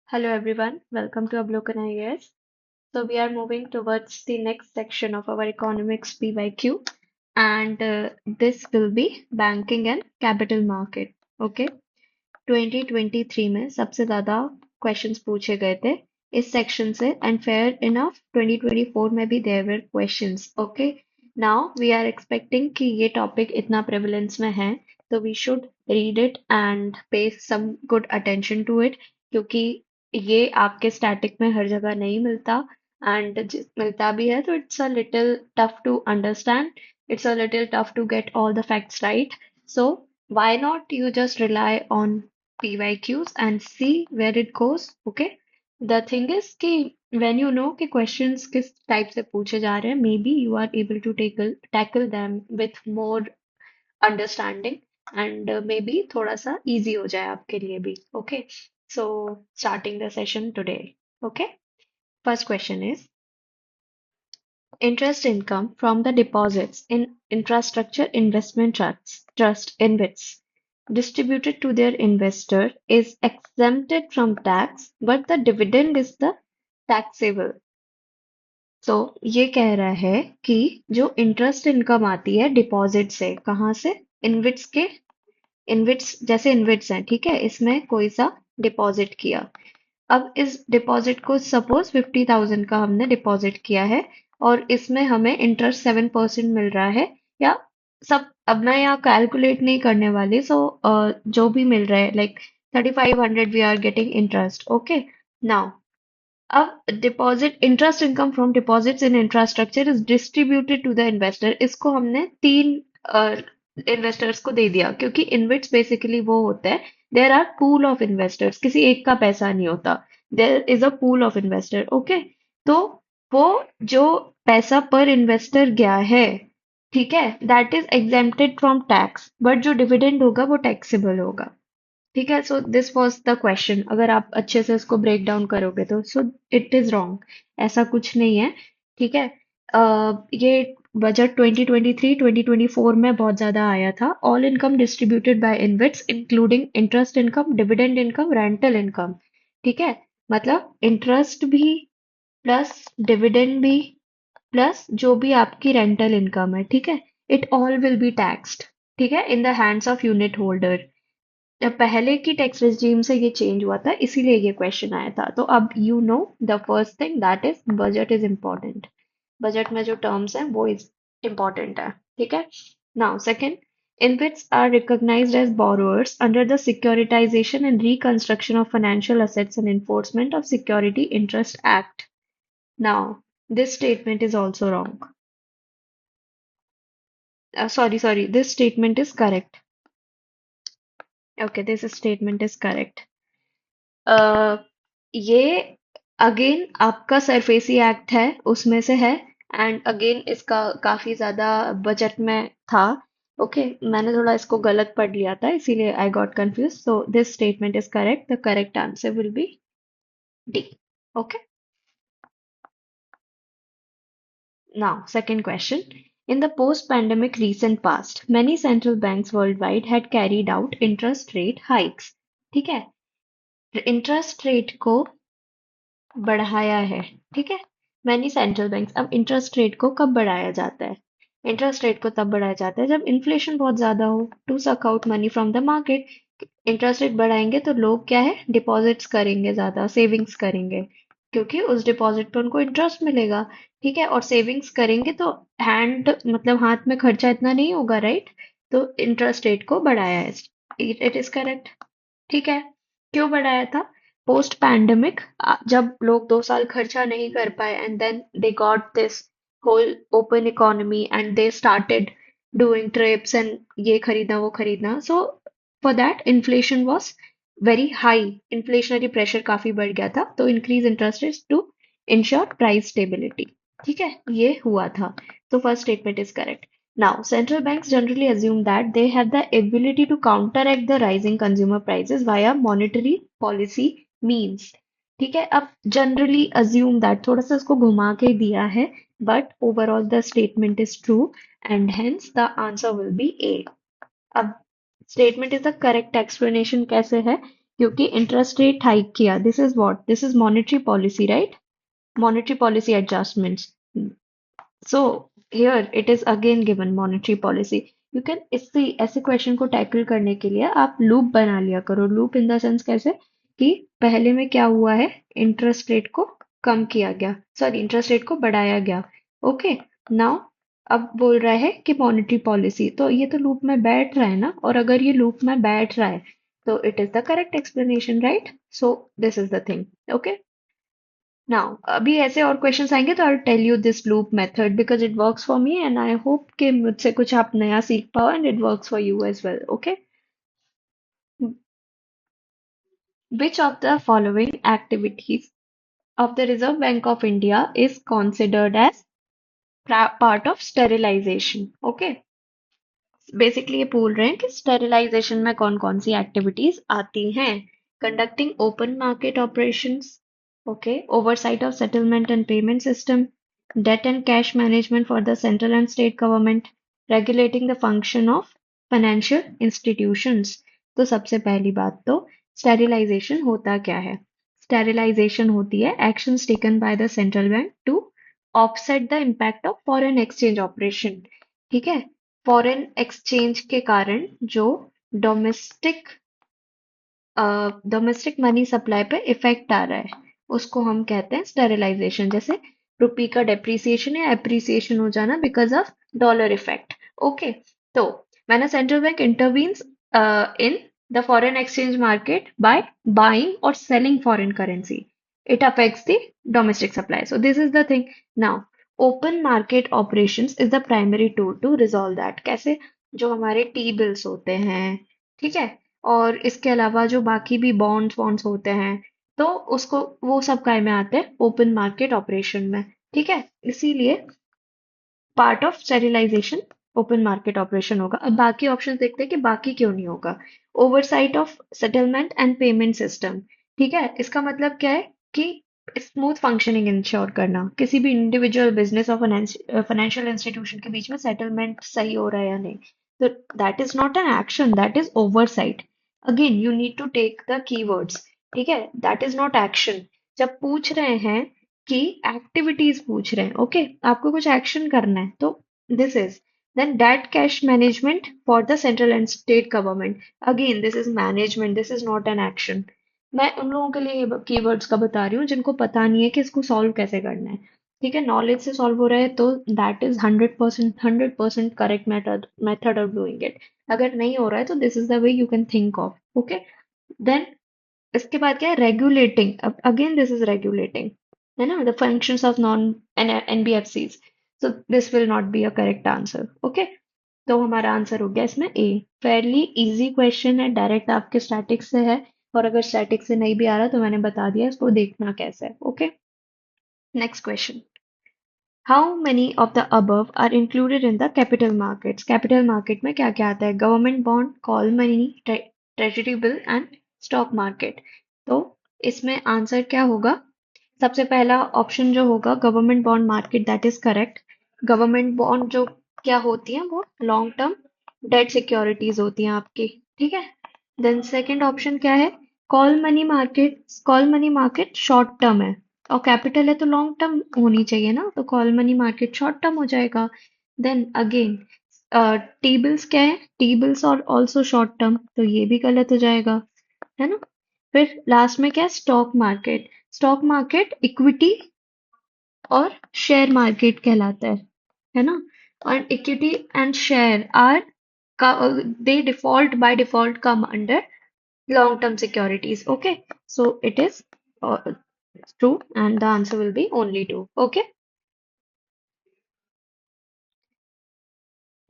Hello everyone, welcome to Ablokan IAS. So we are moving towards the next section of our economics PYQ and this will be banking and capital market. Okay, 2023 में सबसे ज़्यादा questions पूछे गए थे इस section से and fair enough 2024 में भी there were questions. Okay, now we are expecting कि ये टॉपिक इतना प्रेवलेंस में है तो we should read it and pay some good attention to it, क्योंकि ये आपके स्टैटिक में हर जगह नहीं मिलता एंड मिलता भी है तो it's a little tough to understand, it's a little tough to get all the facts right. So why not you just rely on PYQs and see where it goes? Okay. The thing is कि when you know कि questions किस type से पूछे जा रहे हैं, maybe you are able to tackle them with more understanding and maybe थोड़ा सा easy हो जाए आपके लिए भी. Okay. So starting the session today. Okay. First question is interest income from the deposits in infrastructure investment trust InvITs distributed to their investor is exempted from tax, but the dividend is the taxable. So ये कह रहा है कि जो interest income आती है deposit से, कहाँ से? इनविट्स के, इनविट्स जैसे इनविट्स हैं, ठीक है, इसमें कोई सा डिपॉजिट किया. अब इस डिपॉजिट को सपोज 50,000 का हमने डिपॉजिट किया है और इसमें हमें इंटरेस्ट 7% मिल रहा है, या सब, अब मैं यहाँ कैलकुलेट नहीं करने वाली. सो जो भी मिल रहा है like 3,500 we are getting interest. Okay, now अब deposit interest income from deposits in infrastructure is distributed to the investor. इसको हमने तीन इन्वेस्टर्स को दे दिया, क्योंकि इन्वेट्स बेसिकली वो होते हैं, there are pool of investors, किसी एक का पैसा नहीं होता, there is a pool of investor. Okay, तो वो जो पैसा पर इन्वेस्टर गया है, ठीक है, that is exempted from tax, but जो डिविडेंड होगा वो टैक्सेबल होगा. ठीक है, सो दिस वाज द क्वेश्चन. अगर आप अच्छे से इसको ब्रेक डाउन करोगे तो सो इट इज रॉन्ग, ऐसा कुछ नहीं है. ठीक है, ये बजट 2023-2024 में बहुत ज्यादा आया था. All income distributed by InvITs including interest income, dividend income, rental income. ठीक है, मतलब इंटरेस्ट भी प्लस डिविडेंड भी प्लस जो भी आपकी रेंटल इनकम है, ठीक है, it all will be taxed. ठीक है, in the hands of unit holder. पहले की टैक्स रिजीम से ये चेंज हुआ था, इसीलिए ये क्वेश्चन आया था. तो अब you know the first thing that is budget is important. Budget में जो टर्म्स हैं वो इज इम्पोर्टेंट है. ठीक है, now second, InvITs are recognized as borrowers under the Securitization and Reconstruction of Financial Assets and Enforcement of Security Interest Act. Now, this statement is also wrong. Sorry, this statement is correct. Okay, this statement is correct. Uh, ये again आपका SARFAESI act है, उसमें से है, and again इसका काफी ज्यादा budget में था. ओके, मैंने थोड़ा इसको गलत पढ़ लिया था, इसीलिए I got confuse. So this statement is correct. The correct answer will be D. Okay, now second question. In the post-pandemic recent past, many central banks worldwide had carried out interest rate hikes. ठीक है, interest rate को बढ़ाया है. ठीक है, many central banks. अब interest rate को कब बढ़ाया जाता है? इंटरेस्ट रेट को तब बढ़ाया जाता है जब इन्फ्लेशन बहुत ज्यादा हो, to suck out money from the market. Interest rate बढ़ाएंगे तो लोग क्या है, डिपॉजिट्स करेंगे, ज्यादा सेविंग्स करेंगे, क्योंकि उस डिपॉजिट पे उनको इंटरेस्ट मिलेगा. ठीक है, और सेविंग्स करेंगे तो हैंड, मतलब हाथ में खर्चा इतना नहीं होगा, राइट? तो इंटरेस्ट रेट को बढ़ाया है. It is correct. ठीक है, क्यों बढ़ाया था? पोस्ट पैंडेमिक, जब लोग 2 साल खर्चा नहीं कर पाए and then they got this whole open economy and they started doing trips and ये खरीदना वो खरीदना. So for that inflation was very high, inflationary pressure काफी बढ़ गया था, तो increase interest rates to ensure price stability. ठीक है, ये हुआ था. तो first statement is correct. Now, central banks generally assume that they have the ability to counteract the rising consumer prices via monetary policy means. ठीक है, अब generally assume that थोड़ा सा इसको घुमा के दिया है, but overall the statement is true and hence the answer will be A. अब statement is the correct explanation कैसे है क्योंकि इंटरेस्ट रेट हाइक किया, this is what, this is monetary policy, right? Monetary policy adjustments. So here it is again given monetary policy. You can इसी ऐसे question को tackle करने के लिए आप लूप बना लिया करो. लूप इन द सेंस कैसे कि पहले में क्या हुआ है, इंटरेस्ट रेट को कम किया गया, सॉरी इंटरेस्ट रेट को बढ़ाया गया. ओके. नाउ अब बोल रहा है कि मॉनेटरी पॉलिसी, तो ये तो लूप में बैठ रहा है ना, और अगर ये लूप में बैठ रहा है तो it is the correct explanation, right? So this is the thing. Okay. Now अभी ऐसे और क्वेश्चंस आएंगे तो I tell you this loop method because it works for me and I hope कि मुझसे कुछ आप नया सीख पाओ and it works for you as well. Okay. Which of the following activities of the Reserve Bank of India is considered as part of sterilization? Okay. Basically ये बोल रहे हैं कि स्टेरिलाइजेशन में कौन कौन सी एक्टिविटीज आती हैं. Conducting open market operations, okay, oversight of settlement and payment system, debt and cash management for the central and state government, regulating the function of financial institutions. तो सबसे पहली बात तो स्टेरिलाइजेशन होता क्या है? स्टेरिलाइजेशन होती है actions taken by the central bank to offset the impact of foreign exchange operation. ठीक है. फॉरेन एक्सचेंज के कारण जो डोमेस्टिक डोमेस्टिक मनी सप्लाई पे इफेक्ट आ रहा है उसको हम कहते हैं स्टेरिलाइजेशन. जैसे रुपी का डेप्रिसिएशन या एप्रिसिएशन हो जाना because of dollar effect. Okay. तो when a central bank intervenes in the foreign exchange market by buying or selling foreign currency, it affects the domestic supply. So this is the thing. Now open market operations is the primary tool to resolve that. कैसे? जो हमारे T bills होते हैं, ठीक है, और इसके अलावा जो बाकी भी बॉन्ड्स बॉन्ड्स होते हैं, तो उसको वो सब काय में आते हैं ओपन मार्केट ऑपरेशन में. ठीक है. इसीलिए part of sterilization open market operation होगा. अब बाकी ऑप्शन देखते हैं कि बाकी क्यों नहीं होगा. Oversight of settlement and payment system. ठीक है. इसका मतलब क्या है कि स्मूथ फंक्शनिंग इंश्योर करना, किसी भी इंडिविजुअल बिजनेस और फाइनेंशियल इंस्टीट्यूशन के बीच में सेटलमेंट सही हो रहा है या नहीं. तो that is not an action, that is oversight. Again you need to take the keywords. ठीक है. That is not action. जब पूछ रहे हैं कि एक्टिविटीज पूछ रहे हैं, ओके, आपको कुछ एक्शन करना है, तो this is then debt cash management for the central and state government. Again this is management, this is not an action. मैं उन लोगों के लिए कीवर्ड्स का बता रही हूँ जिनको पता नहीं है कि इसको सॉल्व कैसे करना है. ठीक है. नॉलेज से सॉल्व हो रहा है तो that is 100% correct method method of doing it. अगर नहीं हो रहा है तो this is the way you can think of. Okay. Then इसके बाद क्या है, रेगुलेटिंग. अब अगेन दिस इज रेगुलेटिंग, है ना, the functions of non NBFCs. So this will not be a correct answer. Okay. तो हमारा आंसर हो गया इसमें ए. फेयरली इजी क्वेश्चन है, डायरेक्ट आपके स्टैटिक्स से है, और अगर स्टैटिक से नहीं भी आ रहा तो मैंने बता दिया इसको देखना कैसे है. Okay. Next question. How many of the above are included in the capital markets? Capital market में क्या क्या आता है? Government bond, call money, treasury bill and stock market. तो इसमें आंसर क्या होगा? सबसे पहला ऑप्शन जो होगा government bond market, that is correct. Government bond जो क्या होती है, वो लॉन्ग टर्म डेट सिक्योरिटीज होती हैं आपकी. ठीक है. देन सेकंड ऑप्शन क्या है? Call money market. Call money market short term है, और कैपिटल है तो लॉन्ग टर्म होनी चाहिए ना, तो call money market short term हो जाएगा. देन अगेन टी बिल्स क्या है? टी बिल्स और ऑल्सो शॉर्ट टर्म, तो ये भी गलत हो जाएगा, है ना. फिर लास्ट में क्या है? Stock market. Stock market equity और शेयर मार्केट कहलाता है ना. और equity and share are they default by default come under long term securities. Okay. So it is true and the answer will be only two. Okay.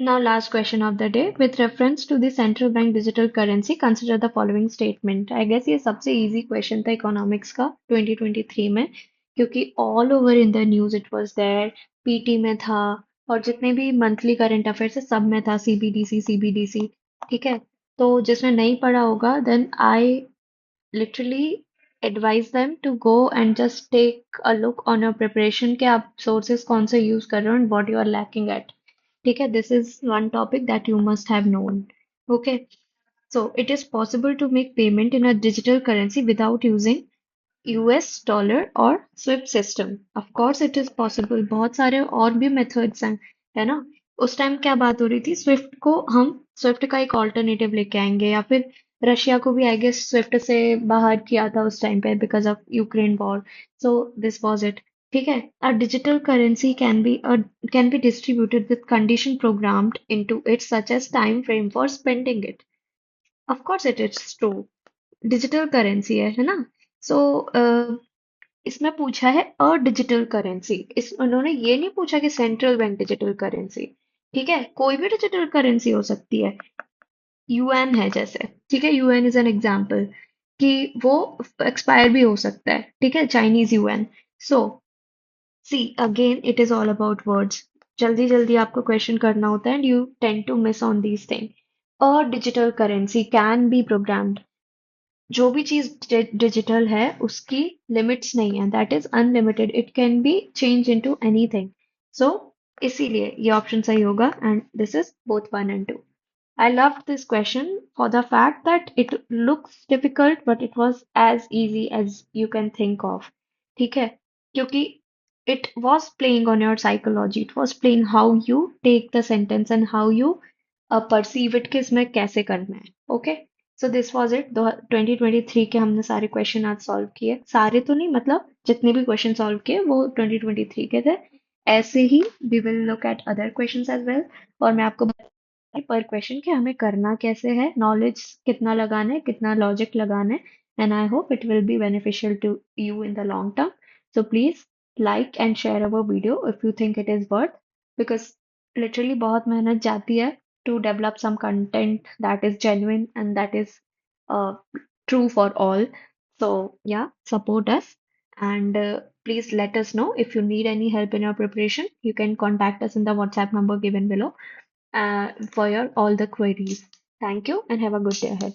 Now last question of the day. With reference to the central bank digital currency, consider the following statement. I guess ये सबसे easy question था economics का 2023 में, क्योंकि all over in the news it was there, PT में था, और जितने भी मंथली करंट अफेयर्स है सब में था, सीबीडीसी सीबीडीसी. ठीक है. तो जिसने नहीं पढ़ा होगा then I literally advise them to go and just take a look on your preparation कि आप sources कौन से use कर रहे हो and what you are lacking at. ठीक है. This is one topic that you must have known. Okay. So it is possible to make payment in a digital currency without using US dollar और swift system of course it is possible बहुत सारे और भी methods हैं है ना उस time क्या बात हो रही थी स्विफ्ट को हम स्विफ्ट का एक ऑल्टरनेटिव लेके आएंगे या फिर रशिया को भी आई गेस स्विफ्ट से बाहर किया था उस टाइम पे because of Ukraine war so this was it ठीक है a digital currency can be distributed with condition programmed into it such as time frame for spending it of course it is true digital currency है ना सो इसमें पूछा है a digital currency इस उन्होंने ये नहीं पूछा कि सेंट्रल बैंक डिजिटल करेंसी ठीक है कोई भी डिजिटल करेंसी हो सकती है यूएन है जैसे ठीक है यूएन इज एन एग्जांपल कि वो एक्सपायर भी हो सकता है ठीक है Chinese UN so see again it is all about words जल्दी जल्दी आपको क्वेश्चन करना होता है and you tend to miss on these thing a digital currency can be programmed जो भी चीज डिजिटल है उसकी लिमिट्स नहीं है that is unlimited it can be change into anything so इसीलिए ये ऑप्शन सही होगा and this is both one and two I loved this question for the fact that it looks difficult, but it was as easy as you can think of. ठीक है क्योंकि it was playing on your psychology. It was playing how you take the sentence and how you perceive it कि इसमें कैसे करना है. Okay? So this was it. 2023 के हमने सारे क्वेश्चन आज सॉल्व किए सारे तो नहीं मतलब जितने भी क्वेश्चन सॉल्व किए वो 2023 के थे ऐसे ही we will look at other questions as well और मैं आपको पर क्वेश्चन कि हमें करना कैसे है नॉलेज कितना लगाना है कितना लॉजिक लगाना है and I hope it will be beneficial to you in the long term so please like and share our video if you think it is worth because literally बहुत मेहनत जाती है to develop some content that is genuine and that is true for all so yeah support us and please let us know if you need any help in your preparation you can contact us in the WhatsApp number given below for your all the queries. Thank you and have a good day ahead.